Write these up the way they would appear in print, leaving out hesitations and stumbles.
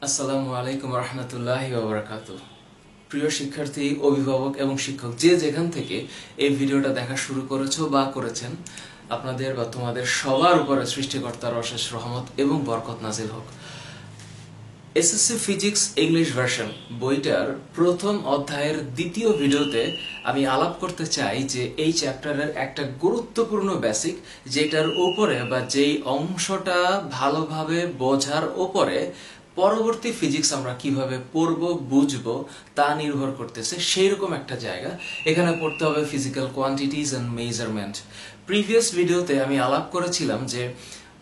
আসসালামু আলাইকুম রহমতুল্লাহি ওয়া বারাকাতুহু। প্রিয় শিক্ষার্থী, অভিভাবক এবং শিক্ষক যে যেখান থেকে এই ভিডিওটা দেখা শুরু করেছো বা করেছেন, আপনাদের বা তোমাদের সবার উপরে সৃষ্টিকর্তার অশেষ রহমত এবং বরকত নাজিল হোক। এসএসসি ফিজিক্স ইংলিশ ভার্সন বইটার প্রথম অধ্যায়ের দ্বিতীয় ভিডিওতে আমি আলাপ করতে চাই যে এই চ্যাপ্টারের একটা গুরুত্বপূর্ণ বেসিক, যেটার উপরে বা যেই অংশটা ভালোভাবে বোঝার উপরে পরবর্তী ফিজিক্স আমরা কিভাবে পড়ব বুঝবো তা নির্ভর করতেছে, সেই রকম একটা জায়গা। এখানে পড়তে হবে physical quantities and measurement. Previous ভিডিওতে আমি আলাপ করেছিলাম যে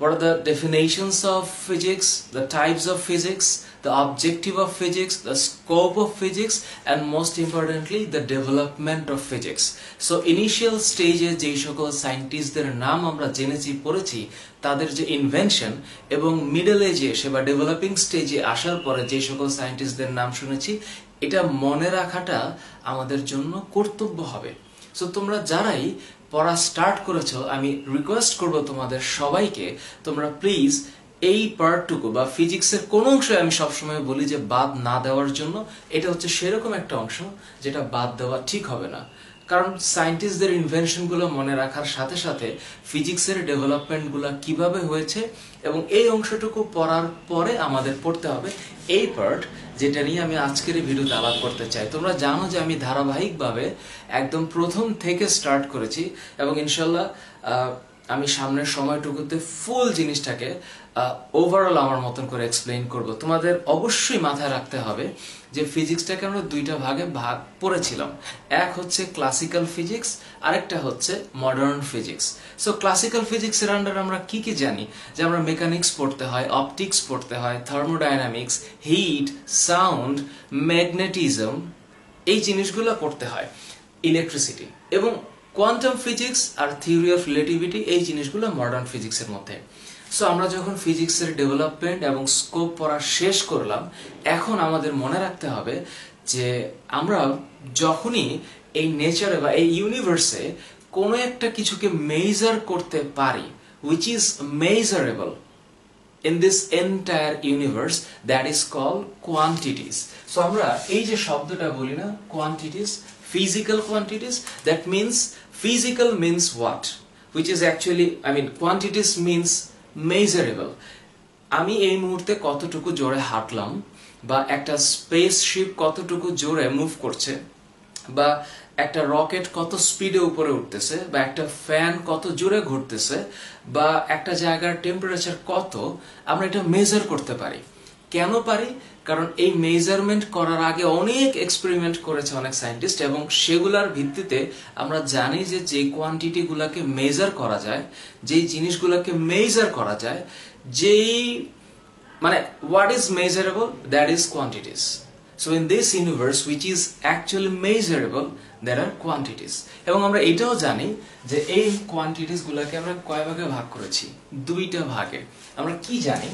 what are the definitions of physics, the types of physics, the objective of physics, the scope of physics, and most importantly the development of physics. So initial stage এ যেই সকল সায়েন্টিস্টদের নাম আমরা জেনেছি পড়েছি, তাদের যে ইনভেনশন, এবং মিডল এজে এসে বা ডেভেলপিং স্টেজে আসার পরে যে সকল সায়েন্টিস্টদের নাম শুনেছি, এটা মনে রাখাটা আমাদের জন্য কর্তব্য হবে। সো তোমরা যারাই পড়া স্টার্ট করেছো, আমি রিকোয়েস্ট করব তোমাদের সবাইকে, তোমরা প্লিজ এই পার্টটুকু বা ফিজিক্সের কোন অংশে, আমি সবসময় বলি যে বাদ না দেওয়ার জন্য, এটা হচ্ছে সেরকম একটা অংশ যেটা বাদ দেওয়া ঠিক হবে না। কারণ সায়েন্টিস্টদের ইনভেনশনগুলো মনে রাখার সাথে সাথে ফিজিক্সের ডেভেলপমেন্টগুলো কিভাবে হয়েছে, এবং এই অংশটুকু পড়ার পরে আমাদের পড়তে হবে এই পার্ট, যেটা নিয়ে আমি আজকের এই ভিডিওতে আলাপ করতে চাই। তোমরা জানো যে আমি ধারাবাহিকভাবে একদম প্রথম থেকে স্টার্ট করেছি, এবং ইনশাল্লাহ আমি সামনের সময়টুকুতে ফুল জিনিসটাকে ওভারঅল আমার মতন করে এক্সপ্লেইন করব। তোমাদের অবশ্যই মাথায় রাখতে হবে যে ফিজিক্সটাকে আমরা দুইটা ভাগে ভাগ করেছিলাম। এক হচ্ছে ক্লাসিক্যাল ফিজিক্স, আরেকটা হচ্ছে মডার্ন ফিজিক্স। সো ক্লাসিক্যাল ফিজিক্সের আন্ডারে আমরা কি কি জানি? যে আমরা মেকানিক্স পড়তে হয়, অপটিক্স পড়তে হয়, থার্মোডাইনামিক্স, হিট, সাউন্ড, ম্যাগনেটিজম, এই জিনিসগুলো পড়তে হয়, ইলেকট্রিসিটি, এবং কোয়ান্টাম ফিজিক্স আর থিওরি অফ রিলেটিভিটি, এই জিনিসগুলো মডার্ন ফিজিক্সের মধ্যে। সো আমরা যখন ফিজিক্সের ডেভেলপমেন্ট এবং স্কোপ পড়া শেষ করলাম, এখন আমাদের মনে রাখতে হবে যে আমরা যখনই এই নেচারে বা এই ইউনিভার্সে কোনো একটা কিছুকে মেজার করতে পারি, which is measurable in this entire universe, that is called quantities. So আমরা এই যে শব্দটা বলি না, quantities, physical quantities, that means physical means what, which is actually, I mean quantities means measurable. আমি এই মুহূর্তে কতটুকু জোরে হাঁটলাম, বা একটা স্পেসশিপ কতটুকু জোরে মুভ করছে, বা একটা রকেট কত স্পিডে উপরে উঠতেছে, বা একটা ফ্যান কত জোরে ঘুরতেছে, বা একটা জায়গার টেম্পারেচার কত, আমরা এটা মেজার করতে পারি। কেন পারি? কারণ এই মেজারমেন্ট করার আগে অনেক এক্সপেরিমেন্ট করেছে অনেক সায়েন্টিস্ট, এবং সেগুলার ভিত্তিতে আমরা জানি যে যে কোয়ান্টিটি গুলাকে মেজার করা যায়, যেই জিনিসগুলোকে মেজার করা যায়, যেই মানে what is measurable, that is quantities. So in this universe which is actually measurable, there are quantities. এবং আমরা এটাও জানি যে এই কোয়ান্টিটিস গুলোকে আমরা কয় ভাগে ভাগ করেছি? দুইটা ভাগে। আমরা কি জানি?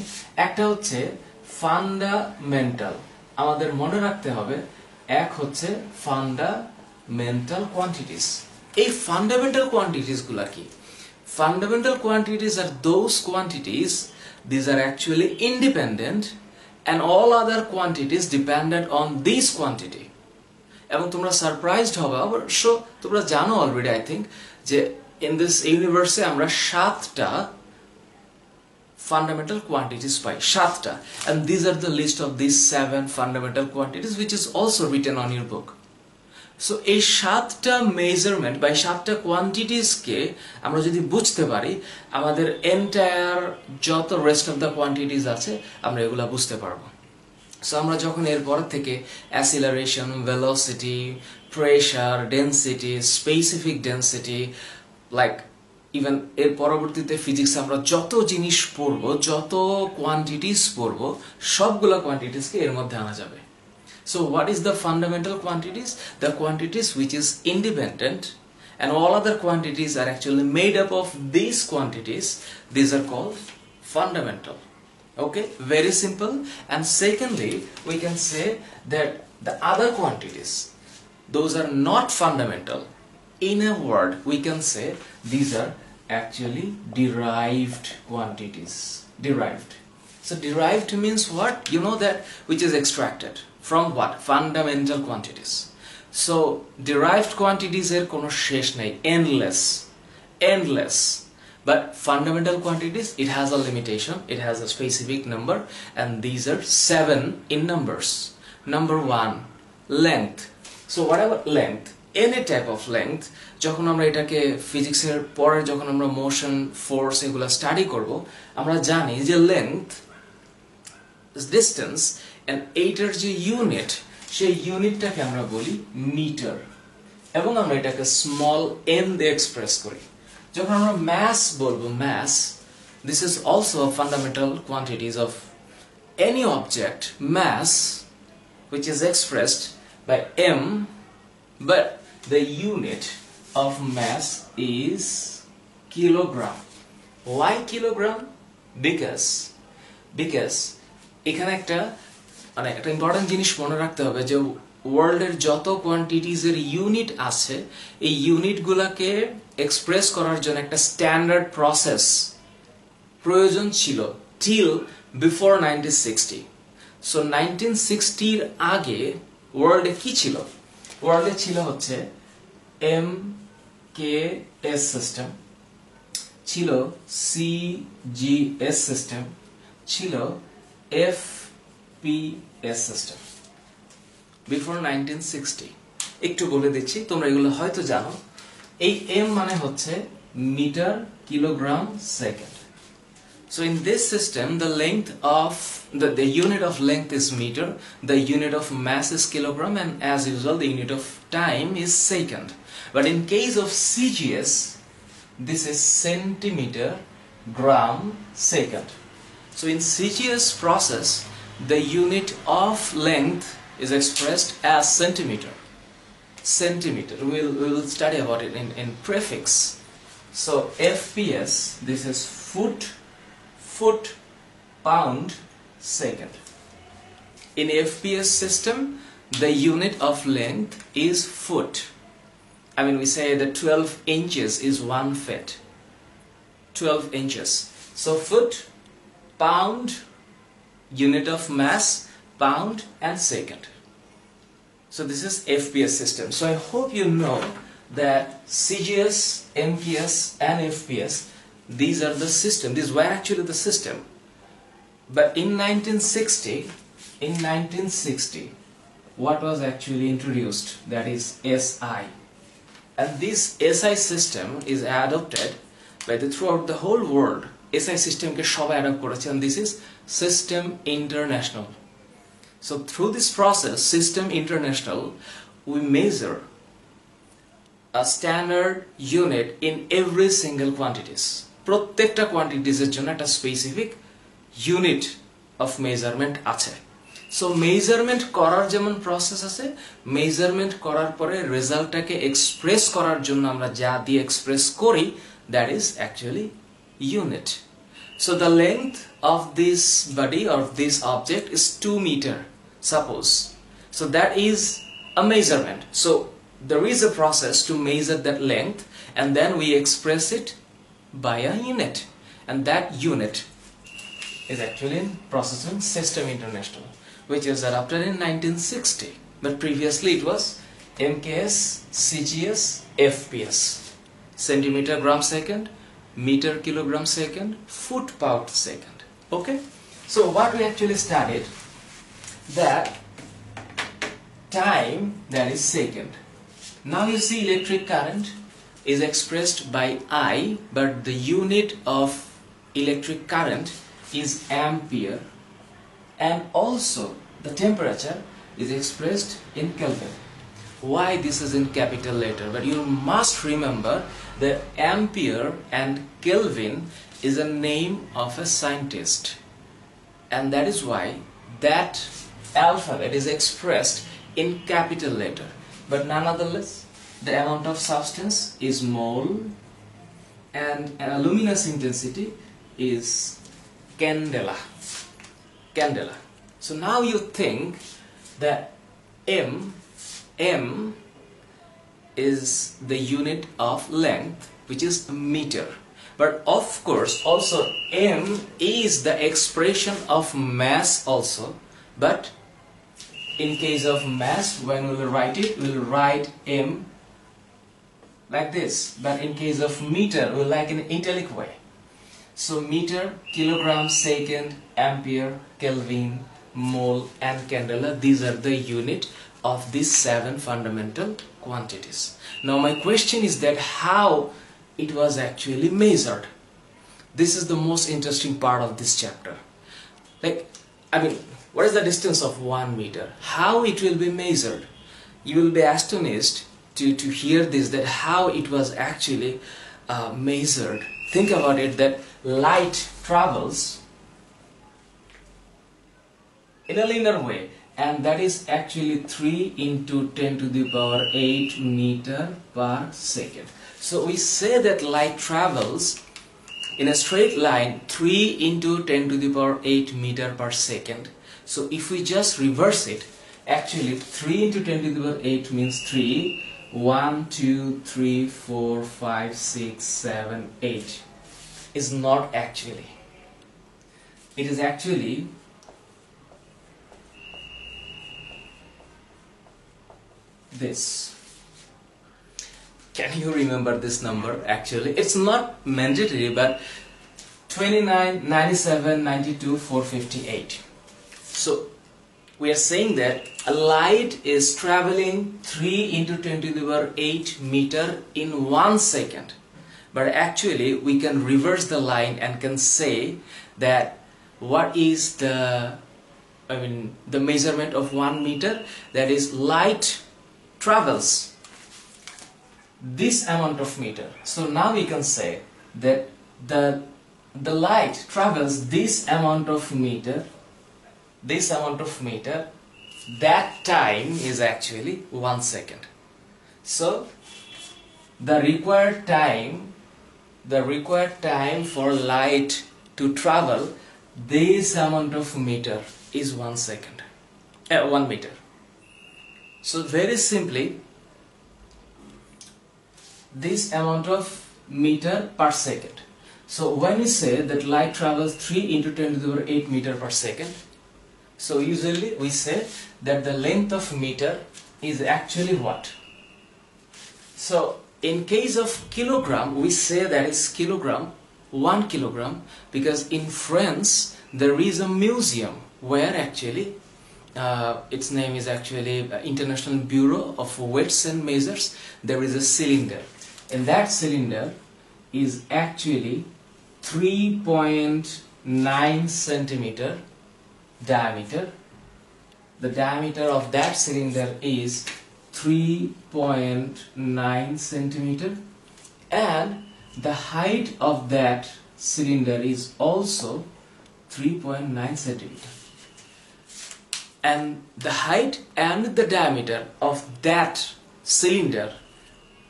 একটা হচ্ছে ফান্ডামেন্টাল, আমাদের মনে রাখতে হবে, এক হচ্ছে ফান্ডামেন্টাল কোয়ান্টিটিস। এই ফান্ডামেন্টাল কোয়ান্টিটিস গুলা কি? Fundamental quantities are those quantities, these are actually independent, and all other quantities dependent on this quantity. এবং তোমরা সারপ্রাইজড হবে, অবশ্য তোমরা জানো অলরেডি, আই থিঙ্ক, যে ইন দিস ইউনিভার্সে আমরা 7টা fundamental quantities পাই, 7টা, and these are the list of these 7 fundamental quantities which is also written on your book. So এই 7টা মেজারমেন্ট বা 7টা কোয়ান্টিটিসকে আমরা যদি বুঝতে পারি, আমাদের এন্টায়ার যত রেস্ট অফ দ্য কোয়ান্টিটিস আছে আমরা এগুলা বুঝতে পারবো। সো আমরা যখন এরপর থেকে acceleration, velocity, pressure, density, specific density, like even এর পরবর্তীতে ফিজিক্স আমরা যত জিনিস পড়বো, যত কোয়ান্টিটিস পড়বো, সবগুলা কোয়ান্টিটিসকে এর মধ্যে আনা যাবে। So what is the fundamental quantities? The quantities which is independent, and all other quantities are actually made up of these quantities. These are called fundamental. Okay, very simple. And secondly, we can say that the other quantities, those are not fundamental. In a word, we can say these are actually derived quantities. Derived. So derived means what? You know that which is extracted from what? Fundamental quantities. So derived quantities er kono shesh nei, endless. But fundamental quantities, it has a limitation, it has a specific number, and these are 7 in numbers. Number 1, length. So whatever length, any type of length, যখন আমরা এটাকে ফিজিক্সের পরে যখন আমরা motion force এগুলা study করব, আমরা জানি যে লেংথ ডিস্টেন্স এন্ড এইটার যে ইউনিট, সেই ইউনিটটাকে আমরা বলি মিটার, এবং আমরা এটাকে স্মল m দিয়ে এক্সপ্রেস করি। যখন আমরা mass বলবো, mass, this is also a fundamental quantities of any object, mass, which is expressed by m, but the unit of mass is kilogram. Why kilogram? Because এখানে একটা ইম্পর্টেন্ট জিনিস মনে রাখতে হবে যে ওয়ার্ল্ডের যত কোয়ান্টিটিজ এর ইউনিট আছে, এই ইউনিটগুলোকে এক্সপ্রেস করার জন্য একটা স্ট্যান্ডার্ড প্রসেস প্রয়োজন ছিল টিল বিফোর 1960। সো 1960 এর আগে ওয়ার্ল্ডে কি ছিল? ওয়ার্ল্ডে ছিল হচ্ছে MKS সিস্টেম, ছিল CGS সিস্টেম, ছিল FPS সিস্টেম বিফোর 1960। একটু বলে দিচ্ছি, তোমরা এগুলো হয়তো জানো। এই m মানে হচ্ছে metre, kilogram, second. So in this system, the length of the unit of length is meter, the unit of mass is kilogram, and as usual the unit of time is second. But in case of CGS, this is centimeter, gram, second. So in CGS process, the unit of length is expressed as centimeter. We'll study about it in prefix. So FPS, this is foot, pound, second. In FPS system, the unit of length is foot. I mean, we say that 12 inches is 1 foot. 12 inches. So foot, pound, unit of mass, pound, and second. So this is FPS system. So I hope you know that CGS, MKS, and FPS, these are the system. These were actually the system. But in 1960, what was actually introduced? That is SI. And this SI system is adopted by throughout the whole world. SI system ke shobai adopt koreche, and this is System International. So through this process, System International, we measure a standard unit in every single quantities. প্রত্যেকটা quantities এর জন্য একটা specific unit of measurement আছে। So measurement করার যেমন process আছে, measurement করার পরে রেজাল্টটাকে এক্সপ্রেস করার জন্য আমরা যা দিয়ে এক্সপ্রেস করি, that is actually unit. So the length of this body or this object is 2 meter, suppose. So that is a measurement. So there is a process to measure that length, and then we express it by a unit, and that unit is actually in processing System International, which is adopted in 1960. But previously it was MKS, CGS, FPS. Centimeter, gram, second, meter, kilogram, second, foot, pound, second. Okay? So what we actually studied, that time, that is second. Now you see electric current is expressed by I, but the unit of electric current is ampere, and also the temperature is expressed in Kelvin. Why this is in capital letter? But you must remember that ampere and Kelvin is a name of a scientist, and that is why that alphabet is expressed in capital letter. But nonetheless, the amount of substance is mole, and luminous intensity is candela. So now you think that m is the unit of length, which is meter, But of course, also m is the expression of mass also. But in case of mass, when we will write it, we will write m like this. But in case of meter, we will like in italic way. So meter, kilogram, second, ampere, Kelvin, mole and candela, these are the unit of these 7 fundamental quantities. Now my question is that how it was actually measured. This is the most interesting part of this chapter. Like, I mean, what is the distance of 1 meter? How it will be measured? You will be astonished to hear this, that how it was actually measured. Think about it, that light travels in a linear way, and that is actually 3 into 10 to the power 8 meter per second. So we say that light travels in a straight line 3 into 10 to the power 8 meter per second. So if we just reverse it, actually 3 into 10 to the power 8 means 3, 1, 2, 3, 4, 5, 6, 7, 8 is not actually. It is actually this. Can you remember this number? Actually, it's not mandatory, but 29, 97, 92, 458. So we are saying that a light is traveling 3 into 10 to the power 8 meter in 1 second. But actually we can reverse the line and can say that what is the measurement of 1 meter? That is, light travels this amount of meter. So now we can say that the light travels this amount of meter, that time is actually 1 second. So the required time for light to travel this amount of meter is 1 second, 1 meter. So very simply, this amount of meter per second. So when we say that light travels 3 into 10 to the power 8 meter per second, so usually we say that the length of meter is actually what? So in case of kilogram, we say that is kilogram, 1 kilogram, because in France there is a museum where actually its name is actually International Bureau of Weights and Measures. There is a cylinder, and that cylinder is actually 3.9 centimeter diameter. The diameter of that cylinder is 3.9 centimeter, and the height of that cylinder is also 3.9 centimeter. And the height and the diameter of that cylinder,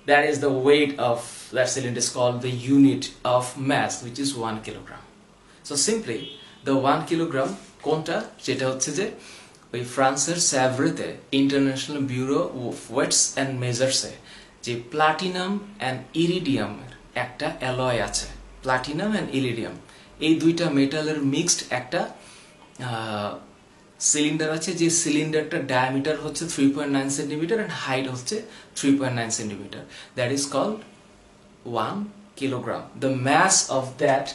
that is the weight of that cylinder, is called the unit of mass, which is 1 kilogram. So simply the 1 kilogram কোনটা, যেটা হচ্ছে যে ওই ফ্রান্সের স্যাভ্রেতে international bureau of weights and মেজার্সে যে platinum and ইরিডিয়ামের একটা অ্যালয় আছে, প্লাটিনাম অ্যান্ড ইরিডিয়াম, এই দুইটা মেটালের মিক্সড একটা সিলিন্ডার আছে, যে সিলিন্ডারটার ডায়ামিটার হচ্ছে 3.9 সেন্টিমিটার and height হচ্ছে 3.9 centimetre. That is called 1 kilogram. The mass of that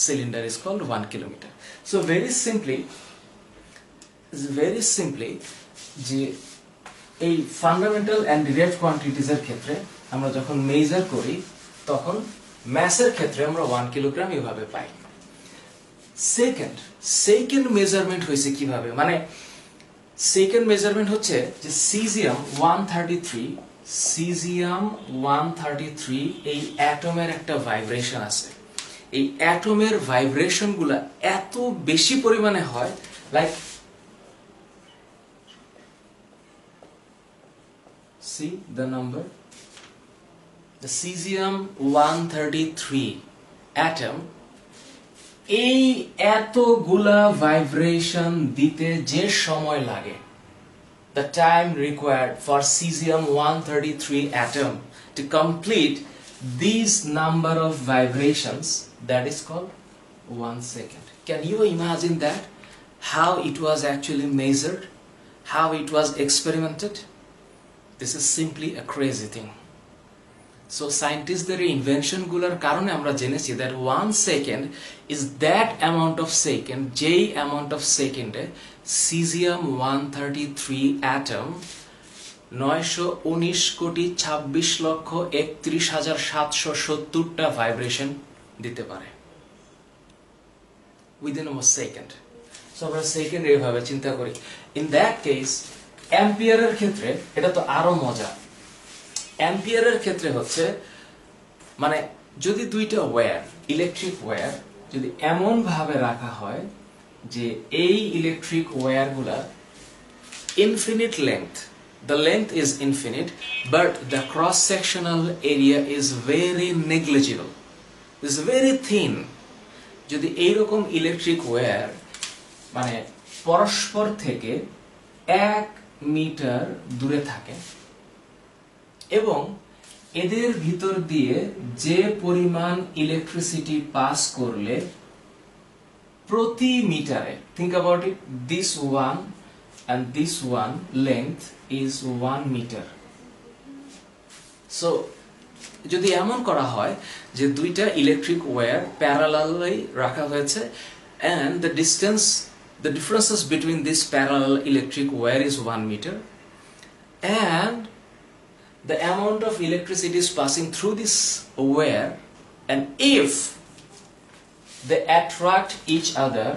cylinder is called 1 kilometer. So very simply যে এই ফান্ডামেন্টাল and derived quantities এর ক্ষেত্রে আমরা যখন মেজার করি তখন ম্যাসের ক্ষেত্রে আমরা 1 কিলোগ্রাম এভাবে পাই. সেকেন্ড মেজারমেন্ট হয়েছে কিভাবে, মানে সেকেন্ড মেজারমেন্ট হচ্ছে যে সিজিয়াম 133 এই অ্যাটমের একটা ভাইব্রেশন আছে. এই অ্যাটমের ভাইব্রেশন গুলা এত বেশি পরিমাণে হয়, like see the number, the cesium 133 atom, এই এতগুলা ভাইব্রেশন দিতে যে সময় লাগে, the time required for cesium 133 atom to complete this number of vibrations, that is called 1 second. Can you imagine that? How it was actually measured? How it was experimented? This is simply a crazy thing. So scientists' invention gular karone amra jenechi that 1 second is that amount of second, jei amount of second cesium 133 atom 919 কোটি 26 লক্ষ 31,770 টা vibration দিতে পারে within a second. So আমরা second এইভাবে চিন্তা করি। In that case অ্যাম্পিয়ারের ক্ষেত্রে এটা তো আরো মজা। অ্যাম্পিয়ারের ক্ষেত্রে হচ্ছে মানে যদি দুইটা ওয়্যার ইলেকট্রিক ওয়্যার যদি এমন ভাবে রাখা হয় যে এই ইলেকট্রিক ওয়্যারগুলা infinite length, the length is infinite but the cross sectional area is very negligible, is very thin. যদি এই রকম ইলেকট্রিক ওয়্যার মানে পরস্পর থেকে 1 মিটার দূরে থাকে এবং এদের ভিতর দিয়ে যে পরিমাণ ইলেকট্রিসিটি পাস করলে প্রতি মিটারে, think about it, this one and this one length is 1 meter. So যদি এমন করা হয় যে দুইটা ইলেকট্রিক ওয়্যার প্যারালালি রাখা হয়েছে and the differences between this parallel electric wire is 1 meter and the amount of electricity is passing through this wire, and if they attract each other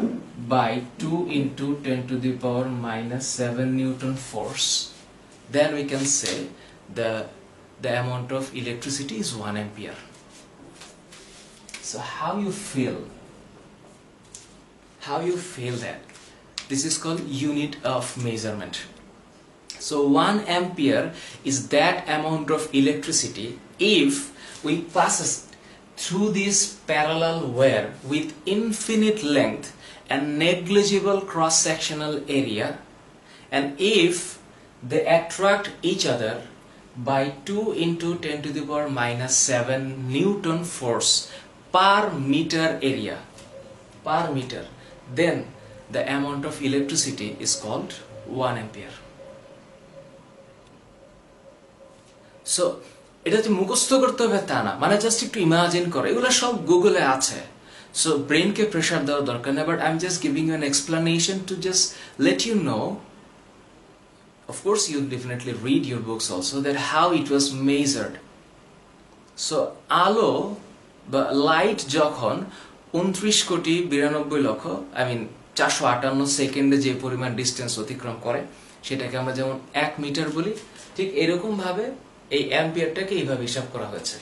by 2 into 10 to the power minus 7 Newton force, then we can say the amount of electricity is 1 ampere. So how you feel that? This is called unit of measurement. So 1 ampere is that amount of electricity if we pass through this parallel wire with infinite length and negligible cross-sectional area, and if they attract each other by 2 into 10 to the power minus 7 Newton force per meter area, per meter, then the amount of electricity is called 1 ampere. So এটা যে মুখস্থ করতে হবে তা না, মানে just একটু imagine করো, এগুলো সব গুগলে আছে। সো ব্রেনকে প্রেসার দেওয়ার দরকার নেই, but I am just giving you an explanation to just let you know. Of course you definitely read your books also that how it was measured. So আলো বা লাইট যখন 29 কোটি 92 লক্ষ I mean 458 সেকেন্ডে যে পরিমাণ ডিসটেন্স অতিক্রম করে সেটাকে আমরা যেমন 1 মিটার বলি, ঠিক এরকম ভাবে এই অ্যাম্পিয়ারটাকে এইভাবে হিসাব করা হয়েছে।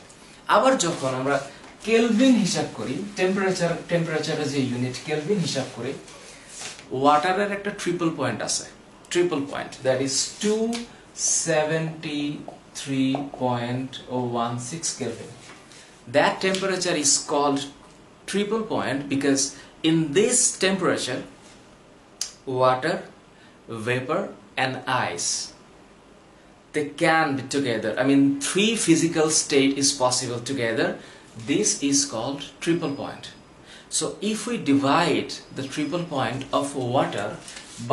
আবার যখন আমরা কেলভিন হিসাব করি, টেম্পারেচারের যে ইউনিট কেলভিন হিসাব করি, ওয়াটারের একটা ট্রিপল পয়েন্ট আছে, triple point that is 273.16 Kelvin. That temperature is called triple point because in this temperature water, vapor and ice, they can be together. I mean 3 physical state is possible together. This is called triple point. So if we divide the triple point of water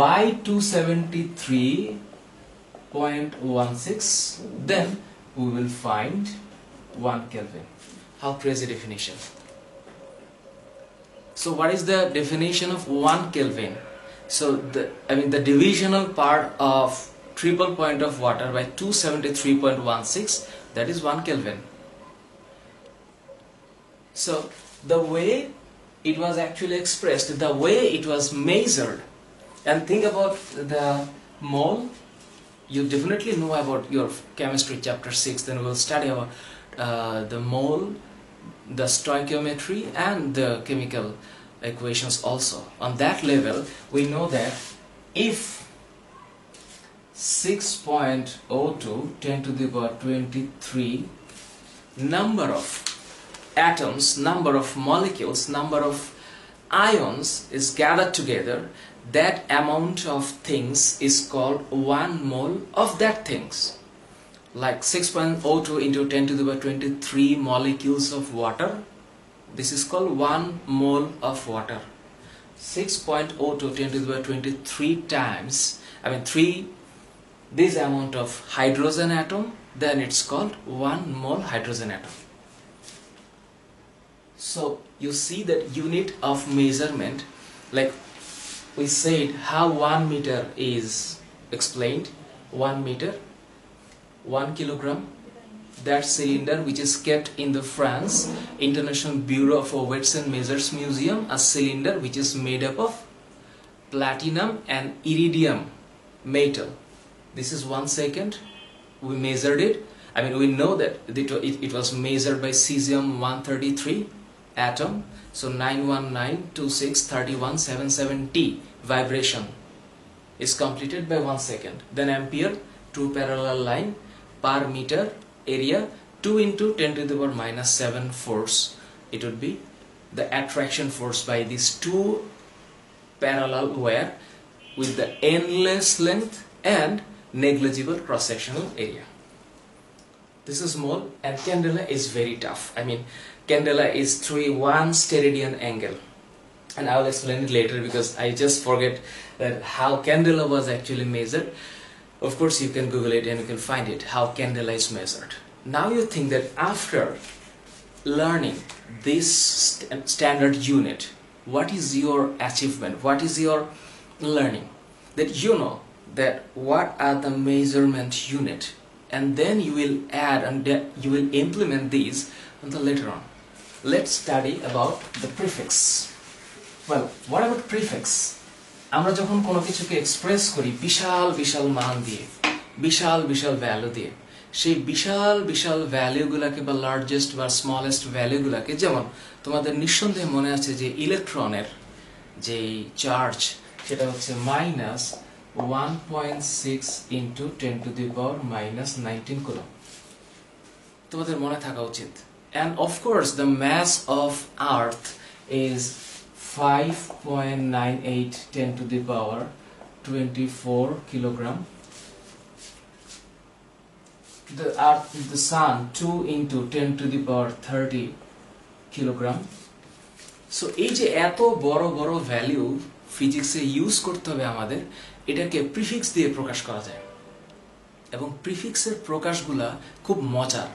by 273.16, then we will find 1 Kelvin. How crazy definition. So what is the definition of 1 Kelvin? So the divisional part of triple point of water by 273.16, that is 1 Kelvin. So the way it was actually expressed, the way it was measured, and think about the mole. You definitely know about your chemistry chapter 6, then we will study about the mole, the stoichiometry and the chemical equations also. On that level we know that if 6.02 10 to the power 23 number of atoms, number of molecules, number of ions is gathered together, that amount of things is called 1 mole of that things. like 6.02 into 10 to the power 23 molecules of water. This is called 1 mole of water. 6.02 10 to the power 23 times, I mean 3 this amount of hydrogen atom, then it's called 1 mole hydrogen atom. So you see that unit of measurement, like we said how 1 meter is explained. 1 meter, 1 kilogram. That cylinder which is kept in the France International Bureau for Weights and Measures Museum, a cylinder which is made up of platinum and iridium metal. This is 1 second. We measured it. I mean, we know that it was measured by cesium-133 atom. So 919263177T vibration is completed by 1 second. Then ampere, 2 parallel line per meter area, 2 into 10 to the power minus 7 force. It would be the attraction force by these 2 parallel wire with the endless length and negligible cross-sectional area. This is mole, and candela is very tough. I mean, candela is 1 steradian angle, and I will explain it later because I just forget that how candela was actually measured. Of course, you can Google it and you can find it, how candela is measured. Now you think that after learning this standard unit, what is your achievement? What is your learning? That you know that what are the measurement unit, and then you will add and you will implement these on the later on. Let's study about the prefix. Well, what about prefix? আমরা যখন কোনো কিছুকে express করি বিশাল বিশাল মান দিয়ে, বিশাল বিশাল value দিয়ে, সেই বিশাল বিশাল ভ্যালুগুলোকে বা লার্জেস্ট বা স্মলেস্ট ভ্যালুগুলোকে, যেমন তোমাদের নিঃসন্দেহে মনে আছে যে ইলেকট্রনের যে চার্জ সেটা হচ্ছে minus 1.6 into 10 to the power minus 19 coulomb. তোমাদের মনে থাকা উচিত. And of course the mass of earth is 5.98 10 to the power 24 kilogram. The earth, the sun, 2 into 10 to the power 30 kilogram. So এই যে এত বড় বড় ভ্যালু ফিজিক্সে ইউজ করতে হবে আমাদের, এটাকে প্রিফিক্স দিয়ে প্রকাশ করা যায়। এবং প্রিফিক্সের প্রকাশগুলা খুব মজার।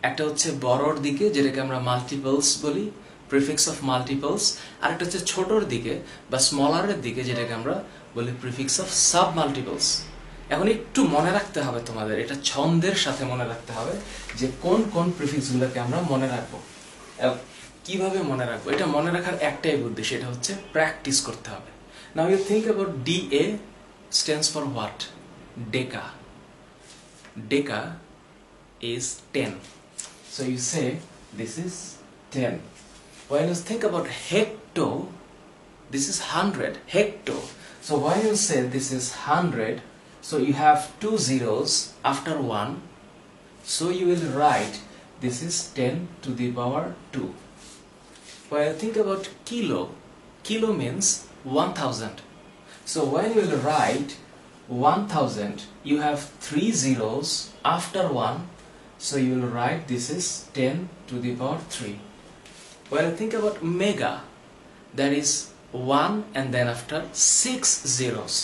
একটা হচ্ছে বড়র দিকে, যেটাকে আমরা মাল্টিপলস বলি, প্রিফিক্স অফ মাল্টিপলস, আর একটা হচ্ছে ছোটর দিকে বা স্মলারের দিকে, যেটাকে আমরা বলি প্রিফিক্স অফ সাব মাল্টিপলস। এখন একটু মনে রাখতে হবে তোমাদের, এটা ছন্দের সাথে মনে রাখতে হবে যে কোন কোন প্রিফিক্সগুলোকে আমরা মনে রাখবো, কিভাবে মনে রাখবো। এটা মনে রাখার একটাই বুদ্ধি, সেটা হচ্ছে প্র্যাকটিস করতে হবে। Now you think about DA stands for what? Deca. Deca is 10. So you say this is 10. When you think about hecto, this is 100. Hecto. So when you say this is 100, so you have 2 zeros after 1. So you will write this is 10 to the power 2. When you think about kilo, kilo means 1000. So when you will write 1000, you have 3 zeros after 1, so you will write this is 10 to the power 3. When you think about mega, that is 1 and then after 6 zeros.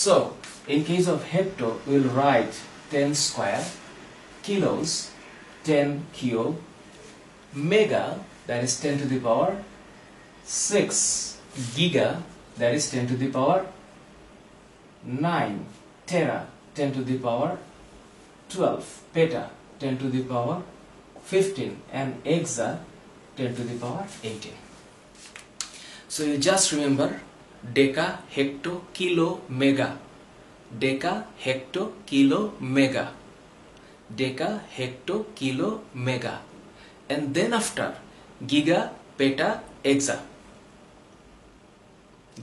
So in case of hecto, we will write 10 square, kilos 10 cube, mega that is 10 to the power 6, giga that is 10 to the power 9, tera 10 to the power 12, peta 10 to the power 15, and exa 10 to the power 18. So you just remember deca, hecto, kilo, mega. Deca, hecto, kilo, mega. Deca, hecto, kilo, mega. And then after giga, peta, exa.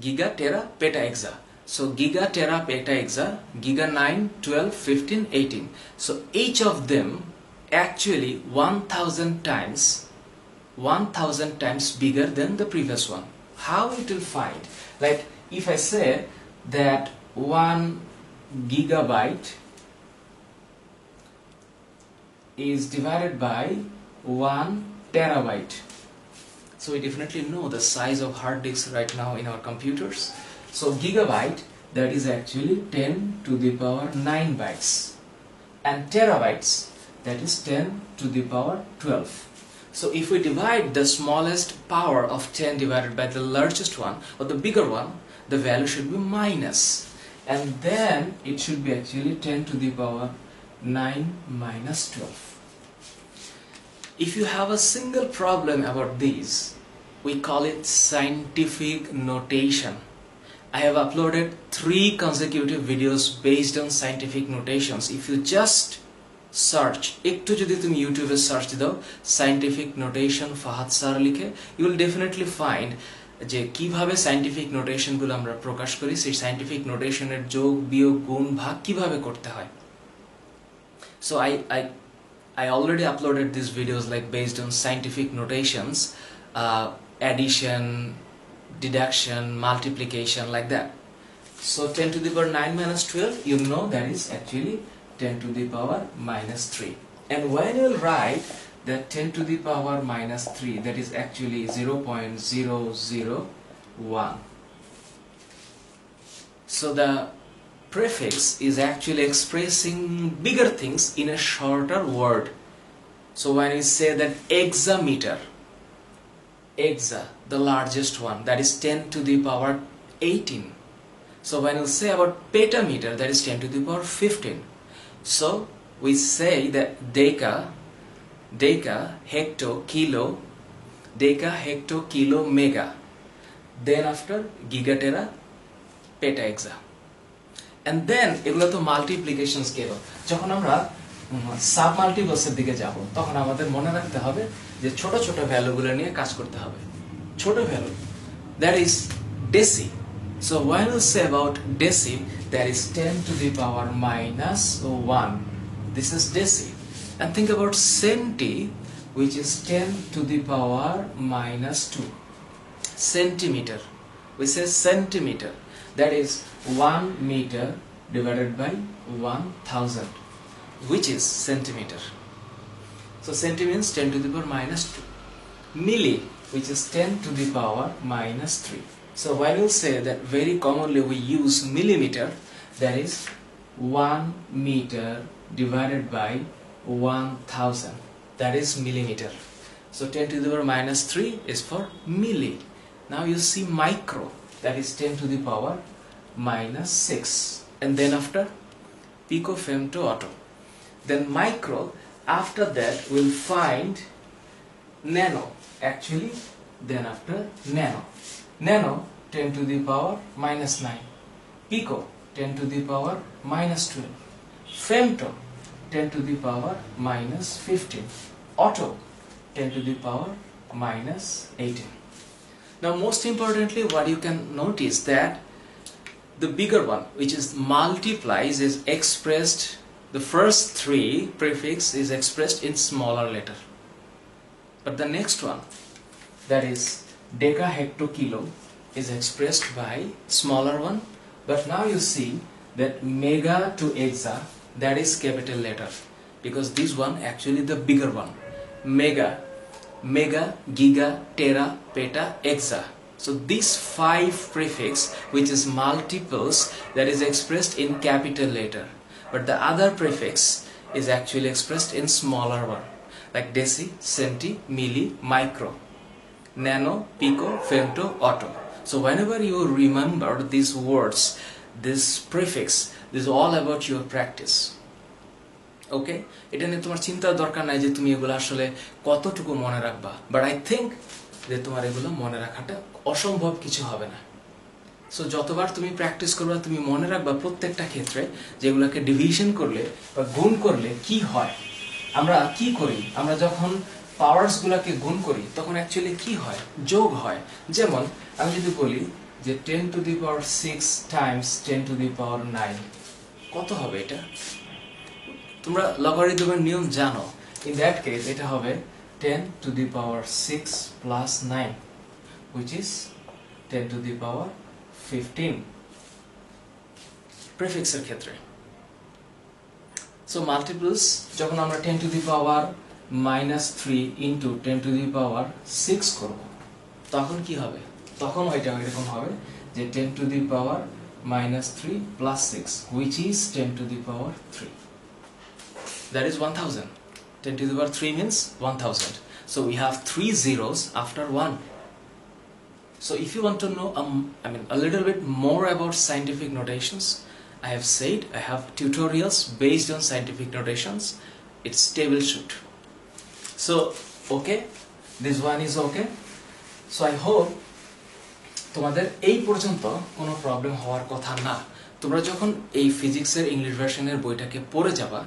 Giga, tera, peta, exa. So giga, tera, peta, exa, giga 9, 12, 15, 18. So each of them actually 1000 times bigger than the previous one. How it will find? Like if I say that 1 gigabyte is divided by 1 terabyte. So we definitely know the size of hard disks right now in our computers. So gigabyte, that is actually 10 to the power 9 bytes, and terabytes, that is 10 to the power 12. So if we divide the smallest power of 10 divided by the largest one or the bigger one, the value should be minus, and then it should be actually 10 to the power 9 minus 12. If you have a single problem about these, we call it scientific notation. I have uploaded 3 consecutive videos based on scientific notations. If you just search, একটু যদি তুমি ইউটিউবে search দাও scientific notation Fahad sir লিখে, you will definitely find যে কিভাবে scientific notation গুলো আমরা প্রকাশ করি, সেই scientific notation এর যোগ বিয়োগ গুণ ভাগ কিভাবে করতে হয়. So I already uploaded these videos like based on scientific notations, addition, deduction, multiplication, like that. So 10 to the power 9 minus 12, you know that is actually 10 to the power minus 3. And when you will write that 10 to the power minus 3, that is actually 0.001. So the prefix is actually expressing bigger things in a shorter word. So when we say that hexameter, hexa, the largest one, that is 10 to the power 18. So when we say about petameter, that is 10 to the power 15. So we say that deca, hecto, kilo, deca, hecto, kilo, mega. Then after gigatera, petahexa. And then এগুলো তো multiplication scale. যখন আমরা sub মাল্টিপলসের দিকে যাব তখন আমাদের মনে রাখতে হবে যে ছোট ছোট ভ্যালুগুলো নিয়ে কাজ করতে হবে। ছোট value, that is deci. So when we say about deci, that is 10 to the power minus 1. This is deci. And think about centi, which is 10 to the power minus 2. Centimeter, we say centimeter, that is 1 meter divided by 1000, which is centimeter. So centi means 10 to the power minus 2. Milli, which is 10 to the power minus 3. So when you say that very commonly we use millimeter, that is 1 meter divided by 1000, that is millimeter. So 10 to the power minus 3 is for milli. Now you see micro, that is 10 to the power minus 6, and then after pico, femto, otto. Then micro, after that we'll find nano, actually then after nano 10 to the power minus 9, pico 10 to the power minus 12, femto 10 to the power minus 15, otto 10 to the power minus 18. Now most importantly, what you can notice that the bigger one, which is multiplies, is expressed, the first 3 prefix is expressed in smaller letter, but the next one, that is deca, hecto, kilo, is expressed by smaller one. But now you see that mega to hexa, that is capital letter, because this one actually the bigger one. Mega, giga, tera, peta, hexa. So these 5 prefix, which is multiples, that is expressed in capital letter, but the other prefix is actually expressed in smaller one, like deci, centi, milli, micro, nano, pico, femto, otto. So whenever you remember these words, this prefix, this is all about your practice. Okay, এটা নিয়ে তোমার চিন্তার দরকার নাই যে তুমি এগুলো আসলে কতটুকু মনে রাখবা, বাট আই থিঙ্ক যে তোমার এগুলো মনে রাখাটা অসম্ভব কিছু হবে না। সো যতবার তুমি প্র্যাকটিস করবা তুমি মনে রাখবা প্রত্যেকটা ক্ষেত্রে যেগুলোকে ডিভিশন করলে বা গুণ করলে কি হয়। আমরা কি করি, আমরা যখন পাওয়ার্স গুলাকে গুণ করি তখন অ্যাকচুয়ালি কি হয়, যোগ হয়। যেমন আমি যদি বলি যে 10 to the power 6 times 10 to the power 9, কত হবে এটা? তোমরা লগারিদমের নিয়ম জানো। ইন দ্যাট কেস এটা হবে 10 to the power 6 plus 9, which is 10 to the power 15 প্রিফিক্সের ক্ষেত্রে। সো মাল্টিপলস যখন আমরা 10 to the power -3 into 10 to the power 6 করব, তখন কি হবে? তখন এটা এরকম হবে যে 10 to the power -3 plus 6, which is 10 to the power 3. That is 1000. 10 to the power 3 means 1000. So we have 3 zeros after 1. So if you want to know a little bit more about scientific notations, I have said I have tutorials based on scientific notations. It's tableshoot. So okay, this one is okay. So I hope তোমাদের এই পর্যন্ত কোনো problem হওয়ার কথা না। তোমরা যখন এই ফিজিক্সের ইংলিশ ভার্সনের বইটাকে পড়ে যাবা,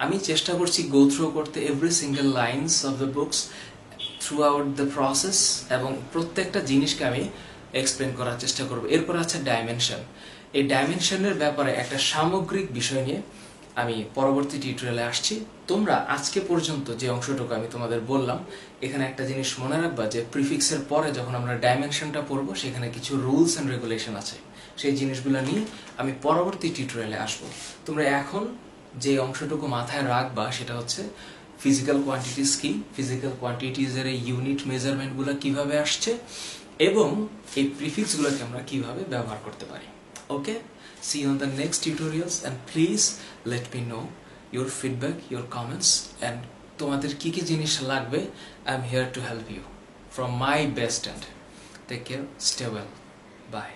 আমি চেষ্টা করছি গো থ্রু করতে every single lines of the books through out the process, এবং প্রত্যেকটা জিনিসকে আমি এক্সপ্লেন করার চেষ্টা করব। এরপর আছে ডাইমেনশন। এই ডাইমেনশনের ব্যাপারে একটা সামগ্রিক বিষয় নিয়ে আমি পরবর্তী টিউটোরিয়ালে আসছি। তোমরা আজকে পর্যন্ত যে অংশটুকু আমি তোমাদের বললাম, এখানে একটা জিনিস মনে রাখবা যে প্রিফিক্সের পরে যখন আমরা ডাইমেনশনটা পড়বো, সেখানে কিছু রুলস এন্ড রেগুলেশন আছে। সেই জিনিসগুলো নিয়ে আমি পরবর্তী টিউটোরিয়ালে আসবো। তোমরা এখন যে অংশটুকু মাথায় রাখবা সেটা হচ্ছে ফিজিক্যাল কোয়ান্টিটিস কি, ফিজিক্যাল কোয়ান্টিটিজের এই ইউনিট মেজারমেন্টগুলো কিভাবে আসছে, এবং এই প্রিফিক্সগুলোকে আমরা কিভাবে ব্যবহার করতে পারি। ওকে, see you on the next tutorials, and please let me know your feedback, your comments, and তোমাদের কি কি জিনিস লাগবে। I'm here to help you from my best end. Take care, stay well, bye.